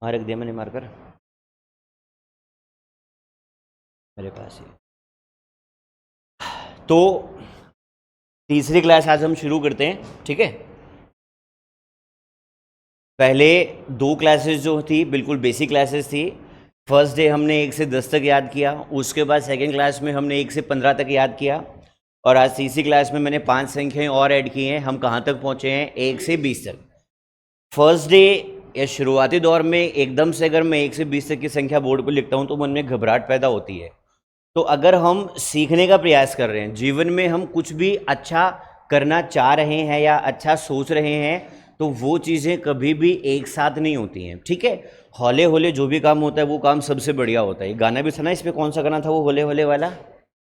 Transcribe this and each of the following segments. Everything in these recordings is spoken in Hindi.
वहाँ रख दिया मैंने मार्कर मेरे पास ही। तो तीसरी क्लास आज हम शुरू करते हैं, ठीक है। पहले दो क्लासेस जो थी बिल्कुल बेसिक क्लासेस थी। फर्स्ट डे हमने 1 से 10 तक याद किया, उसके बाद सेकंड क्लास में हमने 1 से 15 तक याद किया, और आज तीसरी क्लास में मैंने 5 संख्याएं और ऐड की हैं। हम कहाँ तक पहुँचे हैं? 1 से 20 तक। फर्स्ट डे या शुरुआती दौर में एकदम से अगर मैं 1 से 20 तक की संख्या बोर्ड पर लिखता हूँ तो मन में घबराहट पैदा होती है। तो अगर हम सीखने का प्रयास कर रहे हैं, जीवन में हम कुछ भी अच्छा करना चाह रहे हैं या अच्छा सोच रहे हैं, तो वो चीज़ें कभी भी एक साथ नहीं होती हैं, ठीक है। हौले हौले जो भी काम होता है वो काम सबसे बढ़िया होता है। गाना भी सुना, इस पर कौन सा गाना था वो होले होले वाला?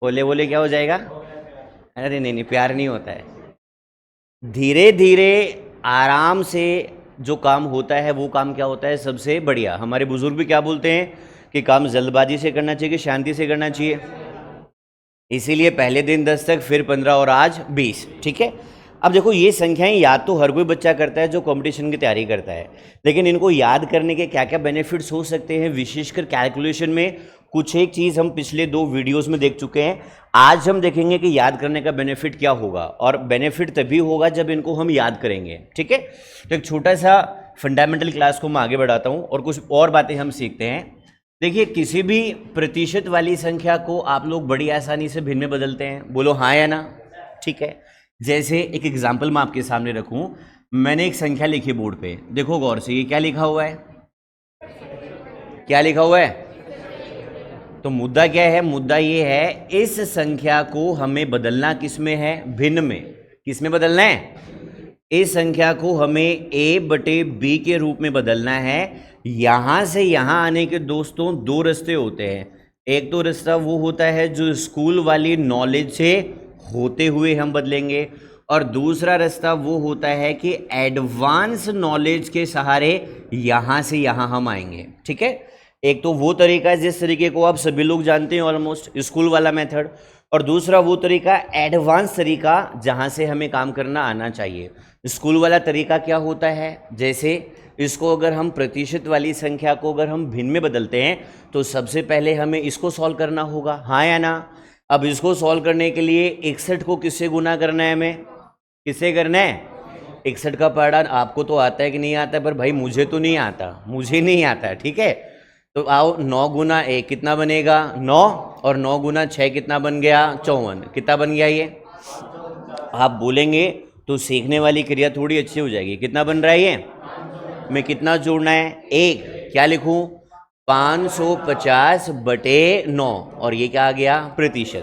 होले होले क्या हो जाएगा? अरे नहीं नहीं, प्यार नहीं होता है। धीरे धीरे आराम से जो काम होता है वो काम क्या होता है? सबसे बढ़िया। हमारे बुजुर्ग भी क्या बोलते हैं कि काम जल्दबाजी से करना चाहिए कि शांति से करना चाहिए। इसीलिए पहले दिन 10 तक, फिर 15 और आज 20, ठीक है। अब देखो ये संख्याएं याद तो हर कोई बच्चा करता है जो कंपटीशन की तैयारी करता है, लेकिन इनको याद करने के क्या क्या बेनिफिट्स हो सकते हैं, विशेषकर कैलकुलेशन में। कुछ एक चीज़ हम पिछले 2 वीडियोस में देख चुके हैं। आज हम देखेंगे कि याद करने का बेनिफिट क्या होगा, और बेनिफिट तभी होगा जब इनको हम याद करेंगे, ठीक है। तो एक छोटा सा फंडामेंटल क्लास को मैं आगे बढ़ाता हूँ और कुछ और बातें हम सीखते हैं। देखिए, किसी भी प्रतिशत वाली संख्या को आप लोग बड़ी आसानी से भिन्न में बदलते हैं, बोलो हाँ या ना, ठीक है। जैसे एक एग्जाम्पल मैं आपके सामने रखूं, मैंने एक संख्या लिखी बोर्ड पे, देखो गौर से, ये क्या लिखा हुआ है? क्या लिखा हुआ है? तो मुद्दा क्या है? मुद्दा ये है, इस संख्या को हमें बदलना किस में है? भिन्न में। किस में बदलना है? इस संख्या को हमें a/b के रूप में बदलना है। यहां से यहां आने के दोस्तों 2 रास्ते होते हैं। एक तो रास्ता वो होता है जो स्कूल वाली नॉलेज से होते हुए हम बदलेंगे, और दूसरा रास्ता वो होता है कि एडवांस नॉलेज के सहारे यहां से यहां हम आएंगे, ठीक है। एक तो वो तरीका है जिस तरीके को आप सभी लोग जानते हैं ऑलमोस्ट, स्कूल वाला मेथड, और दूसरा वो तरीका एडवांस तरीका जहां से हमें काम करना आना चाहिए। स्कूल वाला तरीका क्या होता है? जैसे इसको अगर हम प्रतिशत वाली संख्या को अगर हम भिन्न में बदलते हैं तो सबसे पहले हमें इसको सॉल्व करना होगा, हाँ या ना। अब इसको सॉल्व करने के लिए 61 को किससे गुना करना है? हमें किससे करना है? 61 का पहाड़ा आपको तो आता है कि नहीं आता है? पर भाई मुझे तो नहीं आता, मुझे नहीं आता, ठीक है। तो आओ, 9 गुना 1 कितना बनेगा? 9, और 9 गुना 6 कितना बन गया? 54। कितना बन गया ये? आप बोलेंगे तो सीखने वाली क्रिया थोड़ी अच्छी हो जाएगी। कितना बन रहा है ये? में कितना जोड़ना है? 1। क्या लिखूं? 550/9, और ये क्या आ गया? प्रतिशत।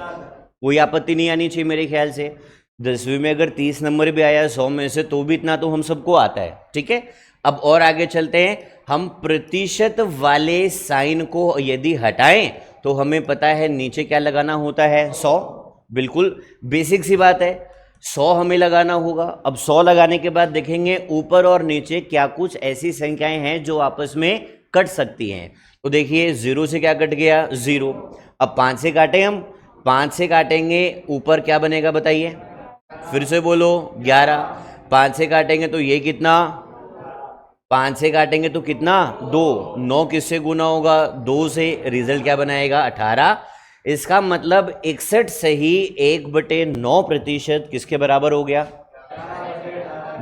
कोई आपत्ति नहीं आनी चाहिए मेरे ख्याल से। 10वीं में अगर 30 नंबर भी आया 100 में से, तो भी इतना तो हम सबको आता है, ठीक है। अब और आगे चलते हैं। हम प्रतिशत वाले साइन को यदि हटाएं तो हमें पता है नीचे क्या लगाना होता है? 100। बिल्कुल बेसिक सी बात है, 100 हमें लगाना होगा। अब 100 लगाने के बाद देखेंगे ऊपर और नीचे क्या कुछ ऐसी संख्याएं हैं जो आपस में कट सकती हैं। तो देखिए, 0 से क्या कट गया? 0। अब 5 से काटें हम, 5 से काटेंगे, ऊपर क्या बनेगा बताइए? फिर से बोलो, 11। 5 से काटेंगे तो ये कितना? 5 से काटेंगे तो कितना? 2। 9 किससे गुना होगा? 2 से। रिजल्ट क्या बनाएगा? 18। इसका मतलब 61 सही 1/9 प्रतिशत किसके बराबर हो गया?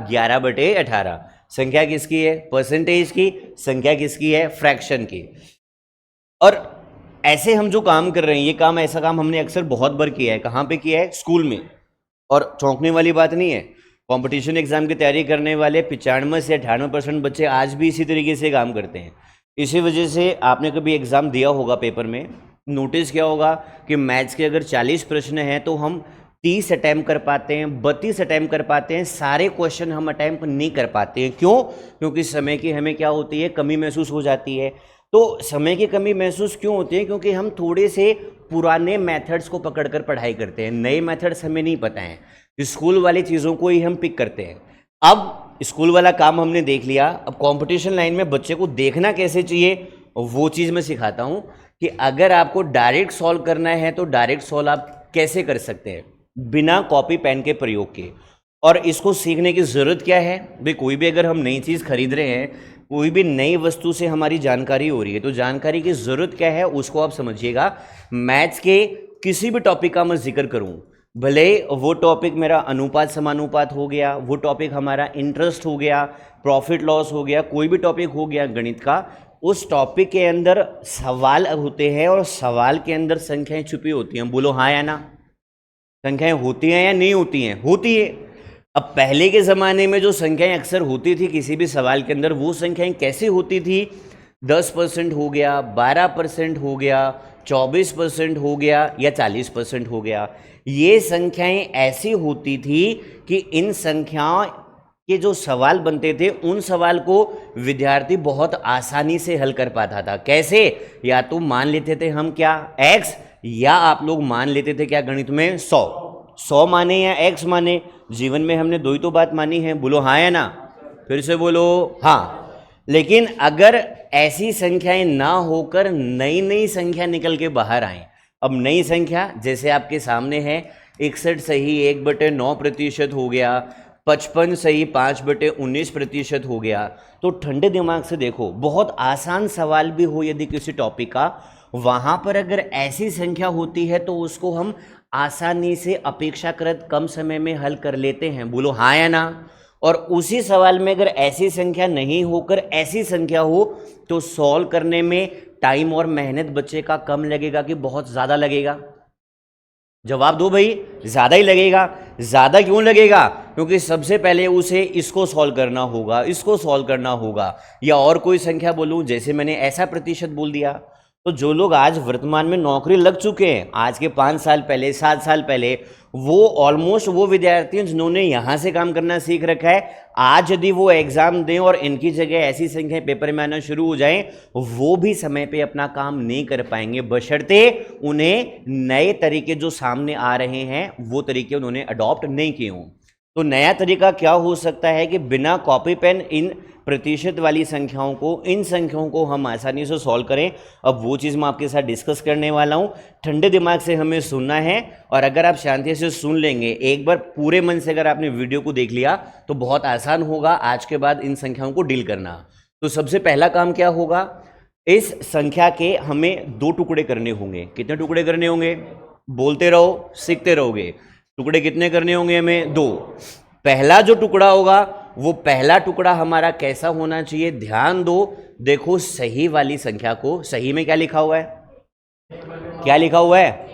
11/18। संख्या किसकी है? परसेंटेज की। संख्या किसकी है? फ्रैक्शन की। और ऐसे हम जो काम कर रहे हैं, ये काम, ऐसा काम हमने अक्सर बहुत बार किया है। कहाँ पे किया है? स्कूल में। और चौंकने वाली बात नहीं है, कंपटीशन एग्जाम की तैयारी करने वाले 95 से 98% बच्चे आज भी इसी तरीके से काम करते हैं। इसी वजह से आपने कभी एग्ज़ाम दिया होगा, पेपर में नोटिस किया होगा कि मैथ्स के अगर 40 प्रश्न हैं तो हम 30 अटैम्प्ट कर पाते हैं, 32 अटैम्प्ट कर पाते हैं, सारे क्वेश्चन हम अटैम्प्ट नहीं कर पाते हैं। क्यों? क्योंकि समय की हमें क्या होती है? कमी महसूस हो जाती है। तो समय की कमी महसूस क्यों होती है? क्योंकि हम थोड़े से पुराने मेथड्स को पकड़कर पढ़ाई करते हैं, नए मेथड्स हमें नहीं पता हैं, स्कूल वाली चीज़ों को ही हम पिक करते हैं। अब स्कूल वाला काम हमने देख लिया, अब कंपटीशन लाइन में बच्चे को देखना कैसे चाहिए वो चीज़ मैं सिखाता हूँ कि अगर आपको डायरेक्ट सॉल्व करना है तो डायरेक्ट सॉल्व आप कैसे कर सकते हैं बिना कॉपी पेन के प्रयोग के। और इसको सीखने की ज़रूरत क्या है भाई? कोई भी अगर हम नई चीज़ खरीद रहे हैं, कोई भी नई वस्तु से हमारी जानकारी हो रही है, तो जानकारी की ज़रूरत क्या है उसको आप समझिएगा। मैथ्स के किसी भी टॉपिक का मैं जिक्र करूं, भले वो टॉपिक मेरा अनुपात समानुपात हो गया, वो टॉपिक हमारा इंटरेस्ट हो गया, प्रॉफिट लॉस हो गया, कोई भी टॉपिक हो गया गणित का, उस टॉपिक के अंदर सवाल होते हैं और सवाल के अंदर संख्याएं छुपी होती हैं। बोलो हाँ या ना? संख्याएं होती हैं या नहीं होती हैं? होती है। अब पहले के ज़माने में जो संख्याएं अक्सर होती थी किसी भी सवाल के अंदर, वो संख्याएं कैसे होती थी? 10% हो गया, 12% हो गया, 24% हो गया या 40% हो गया। ये संख्याएं ऐसी होती थी कि इन संख्याओं के जो सवाल बनते थे, उन सवाल को विद्यार्थी बहुत आसानी से हल कर पाता था। कैसे? या तो मान लेते थे हम क्या, x, या आप लोग मान लेते थे क्या गणित में, 100 माने या x माने। जीवन में हमने दो ही तो बात मानी है। बोलो हाँ या ना? फिर से बोलो हाँ। लेकिन अगर ऐसी संख्याएं ना होकर नई नई संख्या निकल के बाहर आए, अब नई संख्या जैसे आपके सामने है, 61 सही 1/9% हो गया, 55 सही 5/19% हो गया, तो ठंडे दिमाग से देखो, बहुत आसान सवाल भी हो यदि किसी टॉपिक का, वहां पर अगर ऐसी संख्या होती है तो उसको हम आसानी से अपेक्षाकृत कम समय में हल कर लेते हैं। बोलो हाँ या ना? और उसी सवाल में अगर ऐसी संख्या नहीं होकर ऐसी संख्या हो तो सॉल्व करने में टाइम और मेहनत बच्चे का कम लगेगा कि बहुत ज़्यादा लगेगा? जवाब दो भाई। ज़्यादा ही लगेगा। ज़्यादा क्यों लगेगा? क्योंकि सबसे पहले उसे इसको सॉल्व करना होगा, इसको सॉल्व करना होगा, या और कोई संख्या बोलूं, जैसे मैंने ऐसा प्रतिशत बोल दिया। तो जो लोग आज वर्तमान में नौकरी लग चुके हैं, आज के 5 साल पहले 7 साल पहले, वो ऑलमोस्ट वो विद्यार्थी हैं जिन्होंने यहाँ से काम करना सीख रखा है। आज यदि वो एग्ज़ाम दें और इनकी जगह ऐसी संख्याएं पेपर में आना शुरू हो जाएं, वो भी समय पे अपना काम नहीं कर पाएंगे, बशर्ते उन्हें नए तरीके जो सामने आ रहे हैं वो तरीके उन्होंने अडॉप्ट नहीं किए हों। तो नया तरीका क्या हो सकता है कि बिना कॉपी पेन इन प्रतिशत वाली संख्याओं को, इन संख्याओं को हम आसानी से सॉल्व करें। अब वो चीज़ मैं आपके साथ डिस्कस करने वाला हूँ। ठंडे दिमाग से हमें सुनना है, और अगर आप शांति से सुन लेंगे, एक बार पूरे मन से अगर आपने वीडियो को देख लिया, तो बहुत आसान होगा आज के बाद इन संख्याओं को डील करना। तो सबसे पहला काम क्या होगा, इस संख्या के हमें 2 टुकड़े करने होंगे। कितने टुकड़े करने होंगे? बोलते रहो, सीखते रहोगे। टुकड़े कितने करने होंगे हमें? 2। पहला जो टुकड़ा होगा, वो पहला टुकड़ा हमारा कैसा होना चाहिए? ध्यान दो, देखो सही वाली संख्या को, सही में क्या लिखा हुआ है? क्या लिखा हुआ है?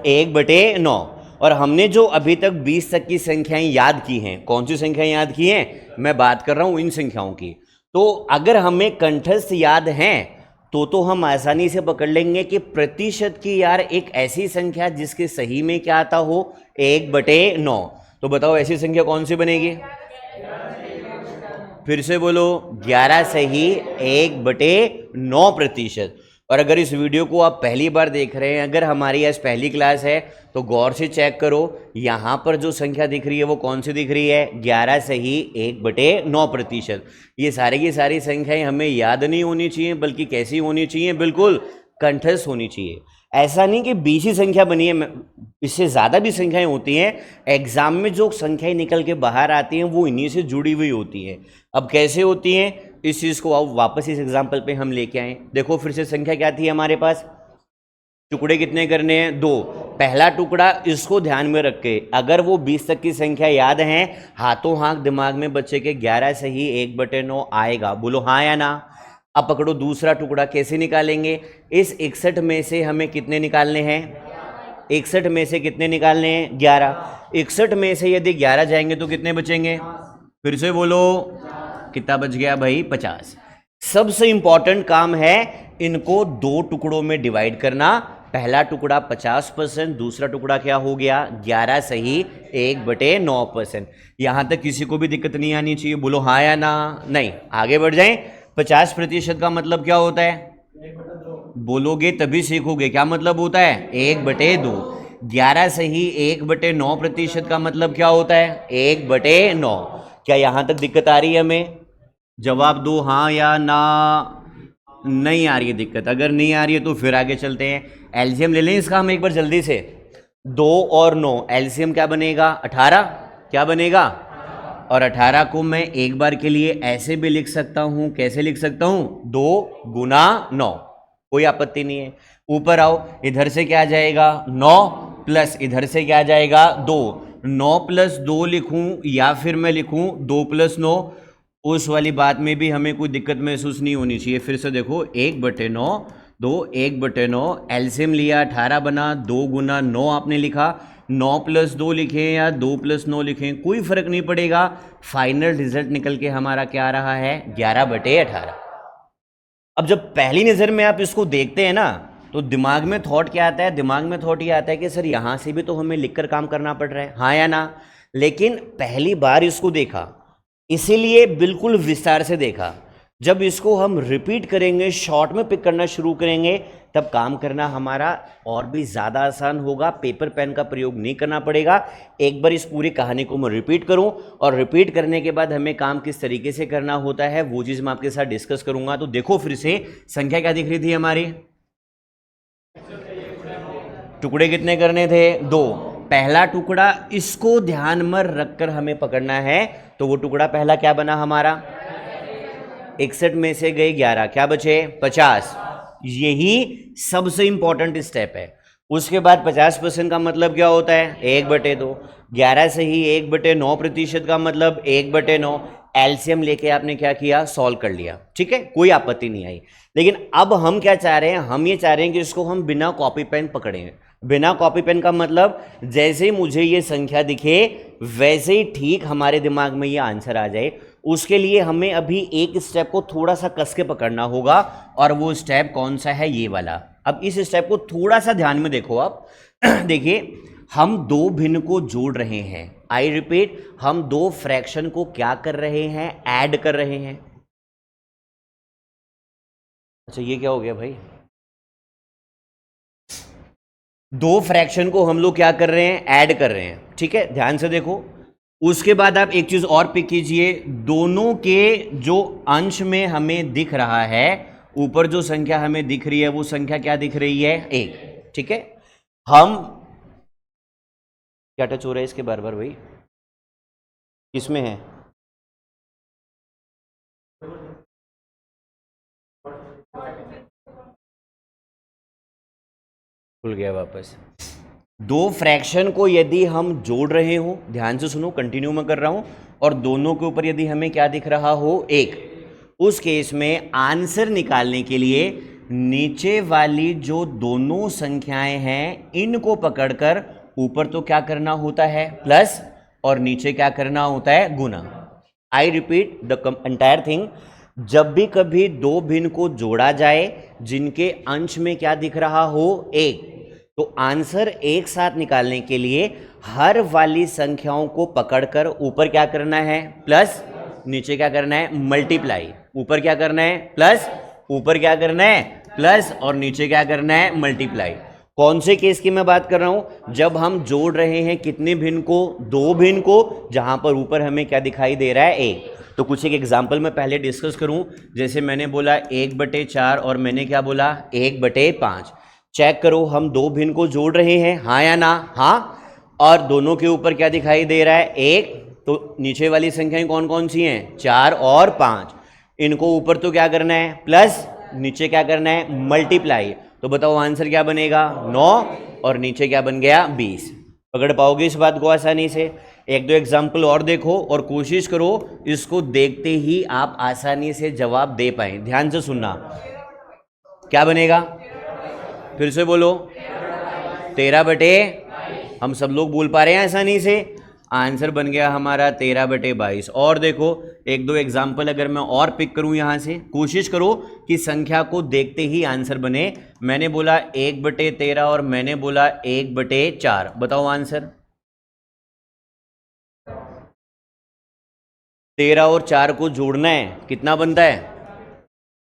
1/9। और हमने जो अभी तक 20 तक की संख्याएं याद की हैं, कौन सी संख्याएं याद की हैं? मैं बात कर रहा हूं इन संख्याओं की। तो अगर हमें कंठस्थ याद हैं तो हम आसानी से पकड़ लेंगे कि प्रतिशत की यार एक ऐसी संख्या जिसके सही में क्या आता हो? 1/9। तो बताओ ऐसी संख्या कौन सी बनेगी? फिर से बोलो, 11 सही 1/9%। और अगर इस वीडियो को आप पहली बार देख रहे हैं, अगर हमारी आज पहली क्लास है, तो गौर से चेक करो, यहाँ पर जो संख्या दिख रही है वो कौन सी दिख रही है? 11 सही 1/9%। ये सारी की सारी संख्याएं हमें याद नहीं होनी चाहिए, बल्कि कैसी होनी चाहिए? बिल्कुल कंठस्थ होनी चाहिए। ऐसा नहीं कि 20 ही संख्या बनी है, इससे ज़्यादा भी संख्याएं होती हैं। एग्जाम में जो संख्याएं निकल के बाहर आती हैं वो इन्हीं से जुड़ी हुई होती हैं। अब कैसे होती हैं, इस चीज़ को अब वापस इस एग्जाम्पल पे हम लेके आए। देखो फिर से संख्या क्या थी हमारे पास? टुकड़े कितने करने हैं? 2। पहला टुकड़ा, इसको ध्यान में रख के, अगर वो 20 तक की संख्या याद है, हाथों हाथ दिमाग में बच्चे के 11 सही 1/9 आएगा। बोलो हाँ या ना? अब पकड़ो दूसरा टुकड़ा, कैसे निकालेंगे? इस 61 में से हमें कितने निकालने हैं? 61 में से कितने निकालने हैं? 11। 61 में से यदि 11 जाएंगे तो कितने बचेंगे? फिर से बोलो, कितना बच गया भाई? 50। सबसे इंपॉर्टेंट काम है इनको 2 टुकड़ों में डिवाइड करना। पहला टुकड़ा 50%, दूसरा टुकड़ा क्या हो गया? 11 सही 1/9%। यहां तक किसी को भी दिक्कत नहीं आनी चाहिए। बोलो हाँ या ना? नहीं। आगे बढ़ जाएं। 50% का मतलब क्या होता है? बोलोगे तभी सीखोगे। क्या मतलब होता है? 1/2। 11 सही 1/9% का मतलब क्या होता है? 1/9। क्या यहां तक दिक्कत आ रही है हमें? जवाब दो, हाँ या ना? नहीं आ रही है दिक्कत। अगर नहीं आ रही है तो फिर आगे चलते हैं। एलसीएम ले लें इसका हम एक बार जल्दी से। 2 और 9, एलसीएम क्या बनेगा? 18। क्या बनेगा, और 18 को मैं एक बार के लिए ऐसे भी लिख सकता हूं, कैसे लिख सकता हूं, 2 गुना 9, कोई आपत्ति नहीं है। ऊपर आओ, इधर से क्या आ जाएगा 9 प्लस इधर से क्या आ जाएगा 2, 9 प्लस 2 लिखूं या फिर मैं लिखूं 2 प्लस 9, उस वाली बात में भी हमें कोई दिक्कत महसूस नहीं होनी चाहिए। फिर से देखो 1/9, 2 1/9, एलसीएम लिया 18 बना, 2 गुना 9 आपने लिखा, 9 प्लस 2 लिखें या 2 प्लस 9 लिखें कोई फर्क नहीं पड़ेगा, फाइनल रिजल्ट निकल के हमारा क्या आ रहा है 11/18। अब जब पहली नज़र में आप इसको देखते हैं ना तो दिमाग में थॉट क्या आता है, दिमाग में थॉट ये आता है कि सर यहाँ से भी तो हमें लिखकर काम करना पड़ रहा है, हाँ या ना। लेकिन पहली बार इसको देखा इसीलिए बिल्कुल विस्तार से देखा, जब इसको हम रिपीट करेंगे, शॉर्ट में पिक करना शुरू करेंगे, तब काम करना हमारा और भी ज़्यादा आसान होगा, पेपर पेन का प्रयोग नहीं करना पड़ेगा। एक बार इस पूरी कहानी को मैं रिपीट करूं और रिपीट करने के बाद हमें काम किस तरीके से करना होता है वो चीज़ मैं आपके साथ डिस्कस करूंगा। तो देखो फिर से संख्या क्या दिख रही थी हमारी, टुकड़े कितने करने थे 2, पहला टुकड़ा इसको ध्यान में रखकर हमें पकड़ना है, तो वो टुकड़ा पहला क्या बना हमारा 61 में से गए 11, क्या बचे 50, यही सबसे इंपॉर्टेंट स्टेप है। उसके बाद 50% का मतलब क्या होता है 1/2, 11 से ही 1/9% का मतलब 1/9, एलसीएम लेके आपने क्या किया सॉल्व कर लिया, ठीक है, कोई आपत्ति नहीं आई। लेकिन अब हम क्या चाह रहे हैं, हम ये चाह रहे हैं कि इसको हम बिना कॉपी पेन पकड़े। बिना कॉपी पेन का मतलब जैसे ही मुझे ये संख्या दिखे वैसे ही ठीक हमारे दिमाग में ये आंसर आ जाए। उसके लिए हमें अभी एक स्टेप को थोड़ा सा कस के पकड़ना होगा, और वो स्टेप कौन सा है, ये वाला। अब इस स्टेप को थोड़ा सा ध्यान में देखो आप देखिए, हम दो भिन्न को जोड़ रहे हैं, आई रिपीट, हम दो फ्रैक्शन को क्या कर रहे हैं, ऐड कर रहे हैं। अच्छा ये क्या हो गया भाई, दो फ्रैक्शन को हम लोग क्या कर रहे हैं, ऐड कर रहे हैं, ठीक है, ध्यान से देखो। उसके बाद आप एक चीज और पिक कीजिए, दोनों के जो अंश में हमें दिख रहा है, ऊपर जो संख्या हमें दिख रही है वो संख्या क्या दिख रही है 1, ठीक है। हम क्या टच हो रहा है इसके बार बार भाई, किसमें है, खुल गया वापस। दो फ्रैक्शन को यदि हम जोड़ रहे हो, ध्यान से सुनो, कंटिन्यू मैं कर रहा हूं, और दोनों के ऊपर यदि हमें क्या दिख रहा हो 1, उस केस में आंसर निकालने के लिए नीचे वाली जो दोनों संख्याएं हैं इनको पकड़कर ऊपर तो क्या करना होता है प्लस, और नीचे क्या करना होता है गुना। I repeat the entire thing, जब भी कभी दो भिन्न को जोड़ा जाए जिनके अंश में क्या दिख रहा हो 1, तो आंसर एक साथ निकालने के लिए हर वाली संख्याओं को पकड़कर ऊपर क्या करना है प्लस, नीचे क्या करना है मल्टीप्लाई, ऊपर क्या करना है प्लस, ऊपर क्या करना है प्लस, और नीचे क्या करना है मल्टीप्लाई। कौन से केस की मैं बात कर रहा हूं, जब हम जोड़ रहे हैं कितने भिन्न को, दो भिन्न को, जहां पर ऊपर हमें क्या दिखाई दे रहा है 1। तो कुछ एक एग्जाम्पल मैं पहले डिस्कस करूं, जैसे मैंने बोला 1/4 और मैंने क्या बोला 1/5। चेक करो, हम दो भिन्न को जोड़ रहे हैं, हाँ या ना, हाँ, और दोनों के ऊपर क्या दिखाई दे रहा है 1, तो नीचे वाली संख्याएं कौन कौन सी हैं 4 और 5, इनको ऊपर तो क्या करना है प्लस, नीचे क्या करना है मल्टीप्लाई। तो बताओ आंसर क्या बनेगा 9, और नीचे क्या बन गया 20। पकड़ पाओगे इस बात को आसानी से। एक दो एग्जाम्पल और देखो और कोशिश करो इसको देखते ही आप आसानी से जवाब दे पाए। ध्यान से सुनना, क्या बनेगा, फिर से बोलो 13/, हम सब लोग बोल पा रहे हैं आसानी से, आंसर बन गया हमारा 13/22। और देखो एक दो एग्जाम्पल अगर मैं और पिक करूं यहां से, कोशिश करो कि संख्या को देखते ही आंसर बने। मैंने बोला 1/13 और मैंने बोला 1/4, बताओ आंसर। 13 और 4 को जोड़ना है, कितना बनता है,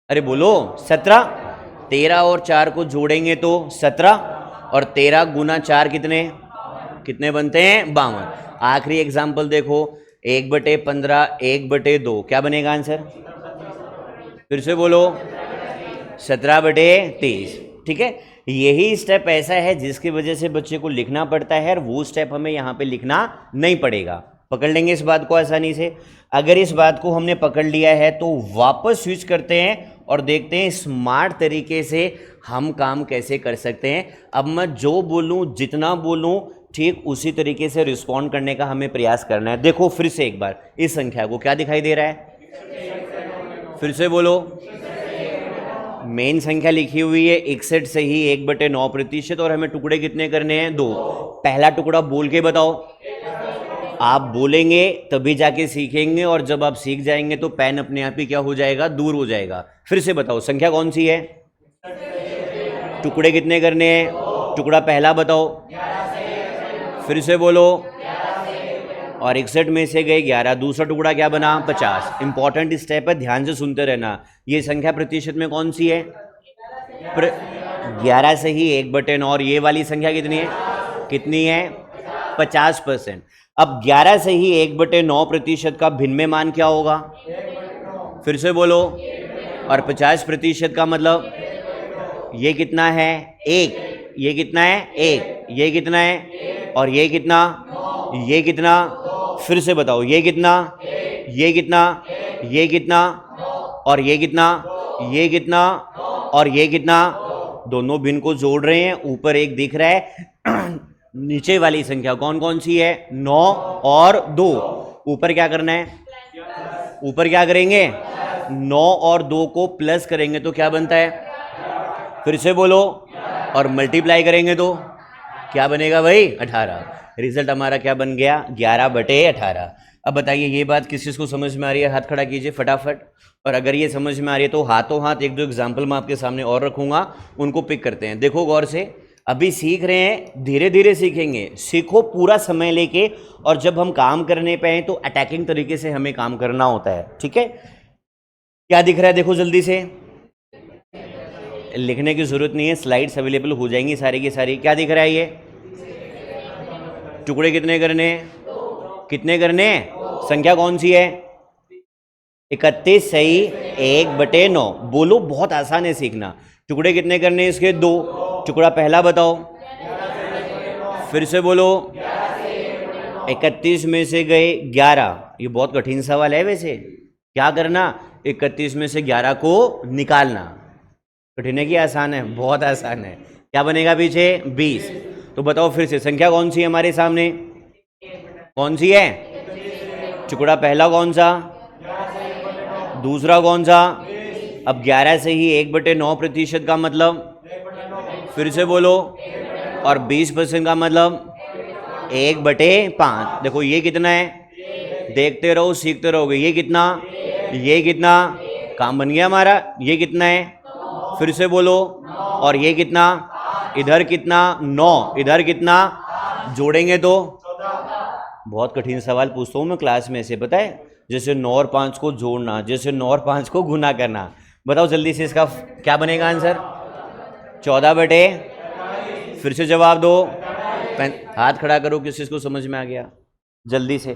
अरे बोलो 17। 13 और 4 को जोड़ेंगे तो 17, और 13 गुना 4 कितने बनते हैं 52। आखिरी एग्जाम्पल देखो 1/15, 1/2, क्या बनेगा आंसर, फिर से बोलो 17/23, ठीक है। यही स्टेप ऐसा है जिसकी वजह से बच्चे को लिखना पड़ता है, और वो स्टेप हमें यहाँ पे लिखना नहीं पड़ेगा। पकड़ लेंगे इस बात को आसानी से। अगर इस बात को हमने पकड़ लिया है तो वापस स्विच करते हैं और देखते हैं स्मार्ट तरीके से हम काम कैसे कर सकते हैं। अब मैं जो बोलूं, जितना बोलूं, ठीक उसी तरीके से रिस्पॉन्ड करने का हमें प्रयास करना है। देखो फिर से एक बार इस संख्या को, क्या दिखाई दे रहा है? फिर से बोलो। मेन संख्या लिखी हुई है 61 से ही 1/9% और हमें टुकड़े कितने करने हैं? 2। पहला टुकड़ा बोल के बताओ। आप बोलेंगे तभी जाके सीखेंगे, और जब आप सीख जाएंगे तो पेन अपने आप ही क्या हो जाएगा? दूर हो जाएगा। फिर से बताओ संख्या कौन सी है? टुकड़े कितने करने हैं? टुकड़ा पहला बताओ। फिर से बोलो। और 61 में से गए 11, दूसरा टुकड़ा क्या बना? 50। इंपॉर्टेंट स्टेप है, ध्यान से सुनते रहना। ये संख्या प्रतिशत में कौन सी है? 11 से ही 1/9। और ये वाली संख्या कितनी है? कितनी है? 50%। अब 11 से ही 1/9% का भिन्न में मान क्या होगा? फिर से बोलो। और 50% का मतलब ये कितना है? 1। ये कितना है? 1। ये कितना है? और ये कितना? ये कितना? फिर से बताओ। ये कितना? ये कितना? ये कितना? और ये कितना? ये कितना? और ये कितना? दोनों भिन्न को जोड़ रहे हैं, ऊपर एक दिख रहा है। नीचे वाली संख्या कौन कौन सी है? 9 और 2। ऊपर क्या करना है? ऊपर क्या करेंगे? 9 और 2 को प्लस करेंगे तो क्या बनता है? फिर से बोलो। और मल्टीप्लाई करेंगे तो क्या बनेगा भाई? 18। रिजल्ट हमारा क्या बन गया? 11/18। अब बताइए ये बात किस चीज़ को समझ में आ रही है? हाथ खड़ा कीजिए फटाफट। और अगर ये समझ में आ रही है तो हाथों हाथ एक दो एग्जाम्पल मैं आपके सामने और रखूंगा, उनको पिक करते हैं। देखो गौर से, अभी सीख रहे हैं, धीरे धीरे सीखेंगे। सीखो पूरा समय लेके, और जब हम काम करने पे हैं तो अटैकिंग तरीके से हमें काम करना होता है, ठीक है? क्या दिख रहा है देखो जल्दी से। लिखने की जरूरत नहीं है, स्लाइड्स अवेलेबल हो जाएंगी सारी की सारी। क्या दिख रहा है ये? टुकड़े कितने करने हैं? कितने करने हैं? संख्या कौन सी है? 31 सही 1/9। बोलो, बहुत आसान है सीखना। टुकड़े कितने करने हैं इसके? 2। टुकड़ा पहला बताओ। फिर से बोलो। 31 में से गए 11। ये बहुत कठिन सवाल है वैसे। क्या करना? 31 में से 11 को निकालना। कठिन है कि आसान है? बहुत आसान है। क्या बनेगा पीछे? 20। तो बताओ फिर से संख्या कौन सी है हमारे सामने? कौन सी है? टुकड़ा पहला कौन सा? दूसरा कौन सा? अब 11 से ही 1/9% का मतलब? फिर से बोलो। और 20% का मतलब 1/5। देखो ये कितना है? देखते रहो, सीखते रहोगे। ये कितना? ये कितना? काम बन गया हमारा। ये कितना है? फिर से बोलो। और ये कितना? इधर कितना? 9। इधर कितना? जोड़ेंगे तो? बहुत कठिन सवाल पूछता हूँ मैं क्लास में से, पता है? जैसे 9 और 5 को जोड़ना, जैसे 9 और 5 को गुना करना। बताओ जल्दी से इसका क्या बनेगा आंसर? 14/। फिर से जवाब दो। हाथ खड़ा करो किस चीज़ को समझ में आ गया जल्दी से।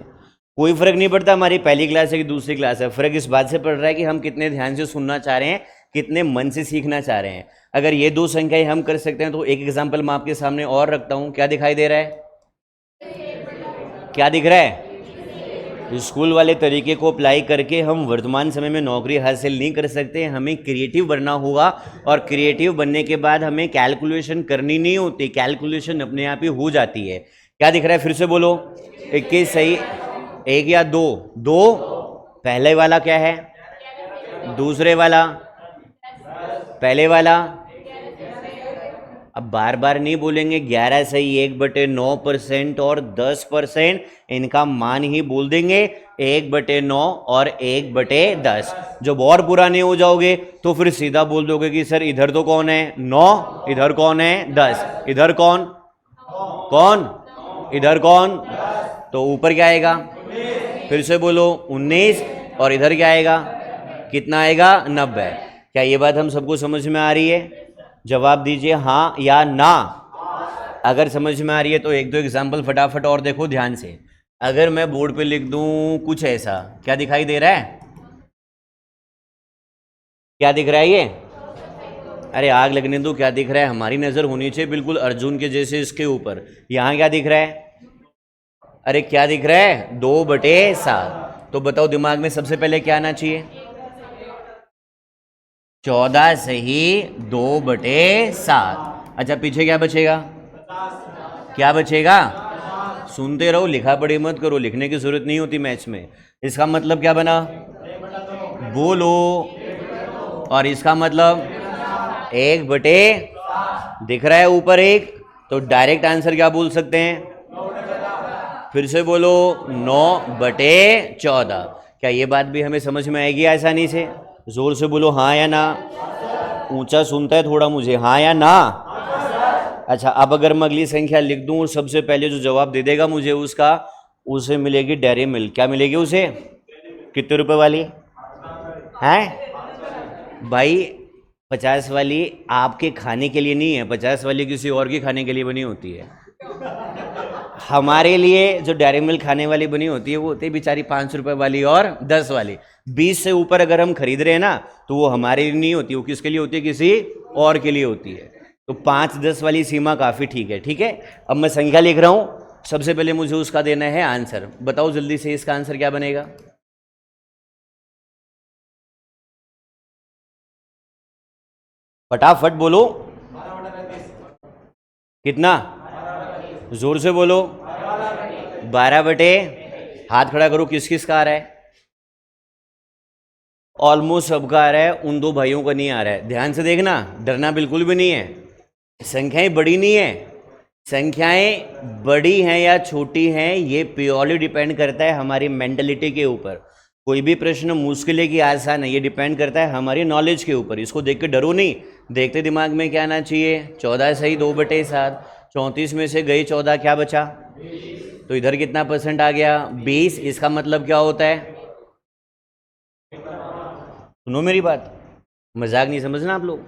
कोई फर्क नहीं पड़ता हमारी पहली क्लास है कि दूसरी क्लास है, फर्क इस बात से पड़ रहा है कि हम कितने ध्यान से सुनना चाह रहे हैं, कितने मन से सीखना चाह रहे हैं। अगर ये 2 संख्याएं हम कर सकते हैं तो एक एग्जाम्पल मैं आपके सामने और रखता हूं। क्या दिखाई दे रहा है? क्या दिख रहा है? स्कूल वाले तरीके को अप्लाई करके हम वर्तमान समय में नौकरी हासिल नहीं कर सकते। हमें क्रिएटिव बनना होगा, और क्रिएटिव बनने के बाद हमें कैलकुलेशन करनी नहीं होती, कैलकुलेशन अपने आप ही हो जाती है। क्या दिख रहा है? फिर से बोलो। 21 सही 1 या 2? 2। पहले वाला क्या है? दूसरे वाला? पहले वाला? अब बार बार नहीं बोलेंगे। 11 सही 1/9% और 10%, इनका मान ही बोल देंगे 1/9 और 1/10। जब और पुराने हो जाओगे तो फिर सीधा बोल दोगे कि सर इधर तो कौन है? 9। इधर कौन है? 10। इधर कौन? कौन? इधर कौन? तो ऊपर क्या आएगा? फिर से बोलो। 19। और इधर क्या आएगा? कितना आएगा? 90। क्या ये बात हम सबको समझ में आ रही है? जवाब दीजिए हाँ या ना। अगर समझ में आ रही है तो एक दो एग्जाम्पल फटाफट और देखो ध्यान से। अगर मैं बोर्ड पे लिख दूं कुछ ऐसा, क्या दिखाई दे रहा है? क्या दिख रहा है ये? अरे आग लगने दो, क्या दिख रहा है? हमारी नजर होनी चाहिए बिल्कुल अर्जुन के जैसे इसके ऊपर। यहां क्या दिख रहा है? अरे क्या दिख रहा है? 2/7। तो बताओ दिमाग में सबसे पहले क्या आना चाहिए? 14 सही 2/7। अच्छा पीछे क्या बचेगा? क्या बचेगा? सुनते रहो, लिखा पढ़ी मत करो, लिखने की जरूरत नहीं होती मैथ्स में। इसका मतलब क्या बना? बोलो। और इसका मतलब 1/, दिख रहा है ऊपर 1, तो डायरेक्ट आंसर क्या बोल सकते हैं? फिर से बोलो, 9/14। क्या ये बात भी हमें समझ में आएगी आसानी से? जोर से बोलो हाँ या ना। ऊंचा सुनता है थोड़ा मुझे, हाँ या ना? अच्छा अब अगर मैं अगली संख्या लिख दूं और सबसे पहले जो जवाब दे देगा मुझे उसका, उसे मिलेगी डेयरी मिल्क। क्या मिलेगी उसे? कितने रुपए वाली है भाई? 50 वाली आपके खाने के लिए नहीं है, 50 वाली किसी और के खाने के लिए बनी होती है। हमारे लिए जो डेयरी मिल्क खाने वाली बनी होती है वो होती है बेचारी 5 रुपए वाली और 10 वाली। 20 से ऊपर अगर हम खरीद रहे हैं ना तो वो हमारे लिए नहीं होती, वो किसके लिए होती है? किसी और के लिए होती है। तो 5-10 वाली सीमा काफ़ी ठीक है। ठीक है, अब मैं संख्या लिख रहा हूँ, सबसे पहले मुझे उसका देना है आंसर। बताओ जल्दी से इसका आंसर क्या बनेगा? फटाफट बोलो। कितना? जोर से बोलो। 12/, हाथ खड़ा करो, किस किस का आ रहा है? ऑलमोस्ट सबका आ रहा है, उन दो भाइयों का नहीं आ रहा है। ध्यान से देखना, डरना बिल्कुल भी नहीं है। संख्याएं बड़ी नहीं है, संख्याएं बड़ी हैं या छोटी हैं ये प्योरली डिपेंड करता है हमारी मेंटलिटी के ऊपर। कोई भी प्रश्न मुश्किल है कि आसान है, ये डिपेंड करता है हमारी नॉलेज के ऊपर। इसको देख के डरो नहीं, देखते दिमाग में क्या आना चाहिए? 14 सही 2/7। 34 में से गई 14, क्या बचा? तो इधर कितना परसेंट आ गया? 20। इसका मतलब क्या होता है? सुनो मेरी बात, मजाक नहीं समझना आप लोग।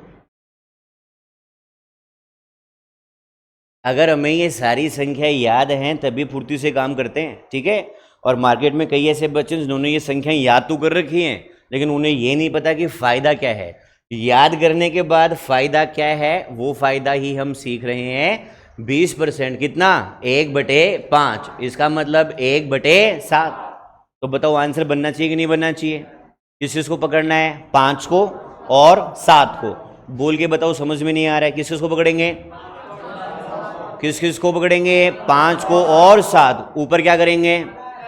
अगर हमें ये सारी संख्या याद हैं तभी फुर्ती से काम करते हैं, ठीक है? और मार्केट में कई ऐसे बच्चे जिन्होंने ये संख्याएं याद तो कर रखी हैं लेकिन उन्हें ये नहीं पता कि फ़ायदा क्या है। याद करने के बाद फ़ायदा क्या है, वो फ़ायदा ही हम सीख रहे हैं। 20%, कितना? 1/5। इसका मतलब 1/7। तो बताओ आंसर बनना चाहिए कि नहीं बनना चाहिए? किस चीज़ को पकड़ना है? 5 को और 7 को। बोल के बताओ, समझ में नहीं आ रहा है, किस चीज़ को पकड़ेंगे? किस किस को पकड़ेंगे? 5 को और 7। ऊपर क्या करेंगे?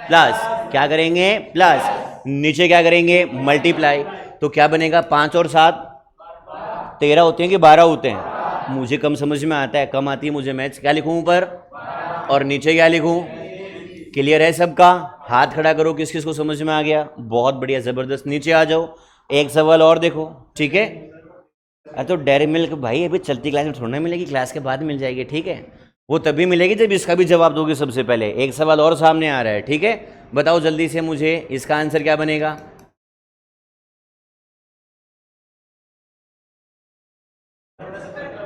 प्लस। क्या करेंगे? प्लस। नीचे क्या करेंगे? मल्टीप्लाई। तो क्या बनेगा? 5 और 7 13 होते हैं कि 12 होते हैं? मुझे कम समझ में आता है, कम आती है मुझे मैथ्स। क्या लिखूं ऊपर और नीचे क्या लिखूं? क्लियर है सबका? हाथ खड़ा करो, किस किस को समझ में आ गया? बहुत बढ़िया, जबरदस्त। नीचे आ जाओ, एक सवाल और देखो, ठीक है? तो डेयरी मिल्क भाई अभी चलती क्लास में थोड़ा ना मिलेगी, क्लास के बाद मिल जाएगी, ठीक है? वो तभी मिलेगी जब इसका भी जवाब दोगे सबसे पहले। एक सवाल और सामने आ रहा है, ठीक है? बताओ जल्दी से मुझे, इसका आंसर क्या बनेगा?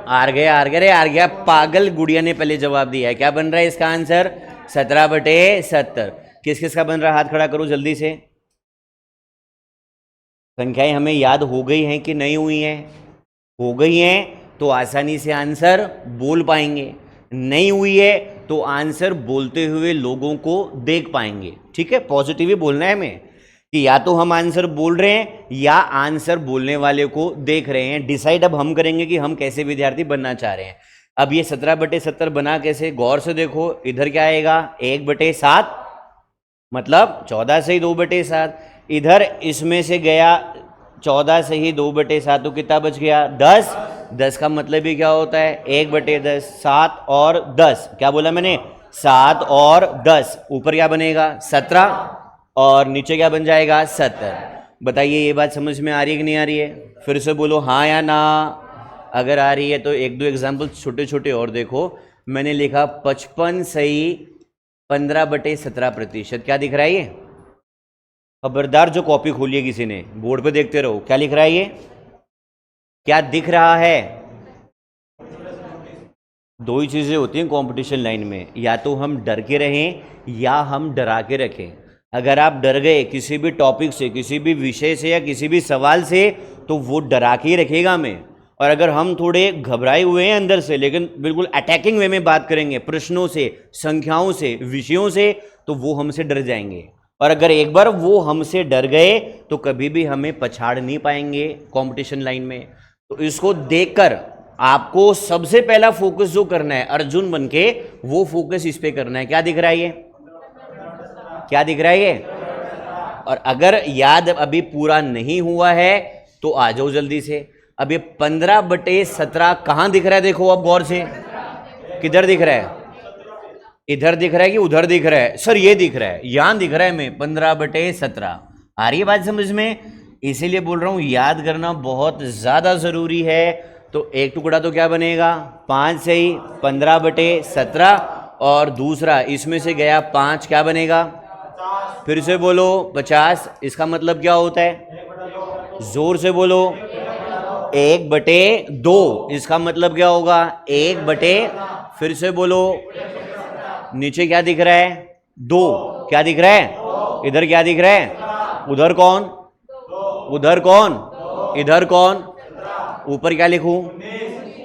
हार गया, हार गया रे, हार गया पागल। गुड़िया ने पहले जवाब दिया है। क्या बन रहा है इसका आंसर? 17/70। किस किस का बन रहा है? हाथ खड़ा करो जल्दी से। संख्याएं हमें याद हो गई हैं कि नहीं हुई हैं? हो गई हैं तो आसानी से आंसर बोल पाएंगे। नहीं हुई है तो आंसर बोलते हुए लोगों को देख पाएंगे, ठीक है? पॉजिटिव ही बोलना है हमें कि या तो हम आंसर बोल रहे हैं या आंसर बोलने वाले को देख रहे हैं। डिसाइड अब हम करेंगे कि हम कैसे विद्यार्थी बनना चाह रहे हैं। अब ये 17/70 बना कैसे? गौर से देखो, इधर क्या आएगा? 1/7, मतलब 14 से ही 2/7। इधर इसमें से गया 14 से ही 2/7, तो कितना बच गया? 10। 10 का मतलब ही क्या होता है? 1/10। 7 और 10, क्या बोला मैंने? 7 और 10। ऊपर क्या बनेगा? 17 और नीचे क्या बन जाएगा? 70। बताइए ये बात समझ में आ रही है कि नहीं आ रही है? फिर से बोलो हाँ या ना। अगर आ रही है तो एक दो एग्जाम्पल छोटे छोटे और देखो। मैंने लिखा 55 सही 15/17%। क्या दिख रहा है ये? खबरदार जो कॉपी खोलिए किसी ने, बोर्ड पे देखते रहो। क्या लिख रहा है ये? क्या दिख रहा है? दो ही चीज़ें होती हैं कंपटीशन लाइन में, या तो हम डर के रहें या हम डरा के रखें। अगर आप डर गए किसी भी टॉपिक से, किसी भी विषय से या किसी भी सवाल से, तो वो डरा के ही रखेगा हमें। और अगर हम थोड़े घबराए हुए हैं अंदर से, लेकिन बिल्कुल अटैकिंग वे में बात करेंगे प्रश्नों से, संख्याओं से, विषयों से, तो वो हमसे डर जाएंगे। और अगर एक बार वो हमसे डर गए तो कभी भी हमें पछाड़ नहीं पाएंगे कंपटीशन लाइन में। तो इसको देखकर आपको सबसे पहला फोकस जो करना है अर्जुन बनके, वो फोकस इस पे करना है। क्या दिख रहा है ये? क्या दिख रहा है ये? और अगर याद अभी पूरा नहीं हुआ है तो आ जाओ जल्दी से। अब ये 15/17 कहां दिख रहा है? देखो अब गौर से, किधर दिख रहा है? इधर दिख रहा है कि उधर दिख रहा है? सर ये दिख रहा है, यहां दिख रहा है मैं 15/17। आ रही है बात समझ में? इसीलिए बोल रहा हूं याद करना बहुत ज्यादा जरूरी है। तो एक टुकड़ा तो क्या बनेगा? 5 से ही 15/17, और दूसरा इसमें से गया 5, क्या बनेगा? फिर से बोलो 50। इसका मतलब क्या होता है? जोर से बोलो 1/2। इसका मतलब क्या होगा? 1/, फिर से बोलो, नीचे क्या दिख रहा है? 2। क्या दिख रहा है? इधर क्या दिख रहा है? उधर कौन? उधर कौन? इधर कौन? ऊपर क्या लिखूं?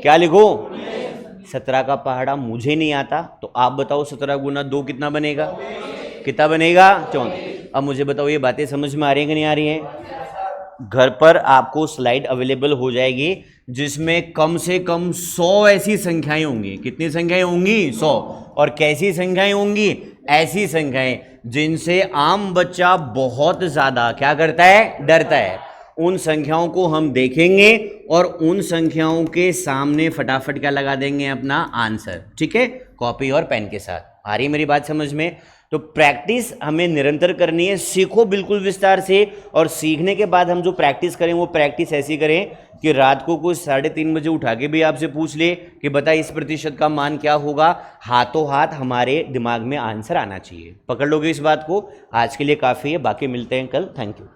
क्या लिखूं? 17 का पहाड़ा मुझे नहीं आता, तो आप बताओ 17 गुना 2 कितना बनेगा? कितना बनेगा? 34। अब मुझे बताओ ये बातें समझ में आ रही है कि नहीं आ रही है? घर पर आपको स्लाइड अवेलेबल हो जाएगी जिसमें कम से कम 100 ऐसी संख्याएं होंगी। कितनी संख्याएं होंगी? 100। और कैसी संख्याएं होंगी? ऐसी संख्याएं जिनसे आम बच्चा बहुत ज्यादा क्या करता है? डरता है। उन संख्याओं को हम देखेंगे और उन संख्याओं के सामने फटाफट क्या लगा देंगे? अपना आंसर। ठीक है, कॉपी और पेन के साथ। आ रही मेरी बात समझ में? तो प्रैक्टिस हमें निरंतर करनी है। सीखो बिल्कुल विस्तार से, और सीखने के बाद हम जो प्रैक्टिस करें वो प्रैक्टिस ऐसी करें कि रात को कुछ 3:30 बजे उठा के भी आपसे पूछ ले कि बता इस प्रतिशत का मान क्या होगा, हाथों हाथ हमारे दिमाग में आंसर आना चाहिए। पकड़ लोगे इस बात को? आज के लिए काफ़ी है, बाकी मिलते हैं कल। Thank you.